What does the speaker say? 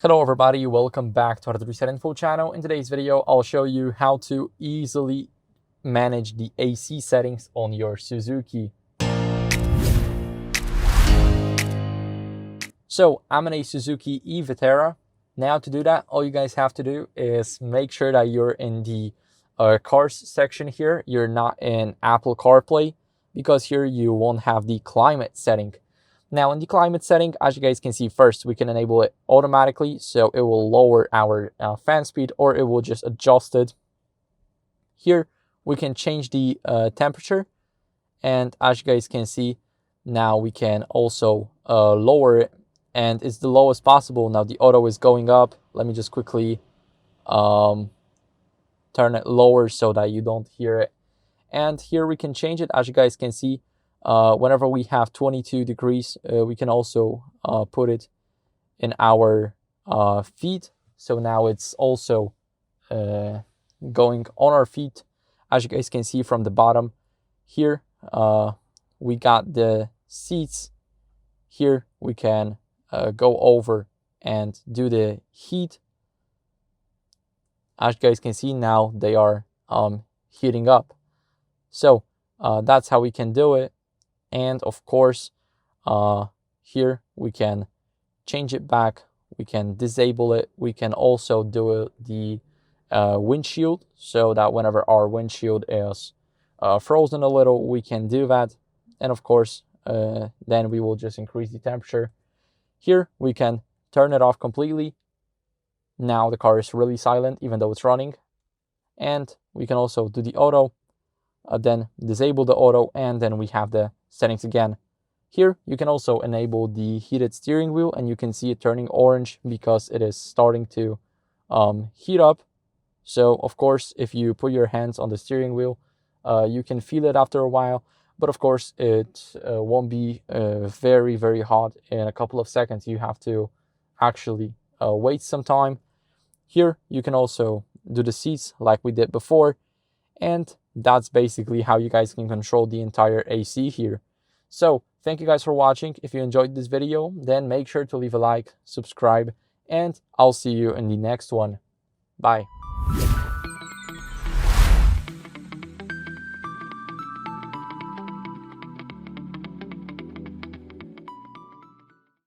Hello everybody, welcome back to our Reset Info channel. In today's video, I'll show you how to easily manage the AC settings on your Suzuki. So I'm in a Suzuki Evaterra. Now to do that, all you guys have to do is make sure that you're in the cars section here. You're not in Apple CarPlay because here you won't have the climate setting. Now in the climate setting, as you guys can see, first we can enable it automatically, so it will lower our fan speed, or it will just adjust it. Here we can change the temperature, and as you guys can see, now we can also lower it, and it's the lowest possible. Now the auto is going up. Let me just quickly turn it lower so that you don't hear it. And here we can change it, as you guys can see. Whenever we have 22 degrees, we can also put it in our feet. So now it's also going on our feet. As you guys can see from the bottom here, we got the seats. Here we can go over and do the heat. As you guys can see, now they are heating up. So that's how we can do it. And of course, here we can change it back. We can disable it. We can also do the windshield, so that whenever our windshield is frozen a little, we can do that. And of course, then we will just increase the temperature. Here we can turn it off completely. Now the car is really silent, even though it's running. And we can also do the auto, then disable the auto, and then we have the settings again. Here you can also enable the heated steering wheel, and you can see it turning orange because it is starting to heat up. So of course, if you put your hands on the steering wheel, you can feel it after a while, but of course it won't be very hot in a couple of seconds. You have to actually wait some time. Here you can also do the seats like we did before, and that's basically how you guys can control the entire AC here. So thank you guys for watching. If you enjoyed this video, then make sure to leave a like, subscribe, and I'll see you in the next one. Bye.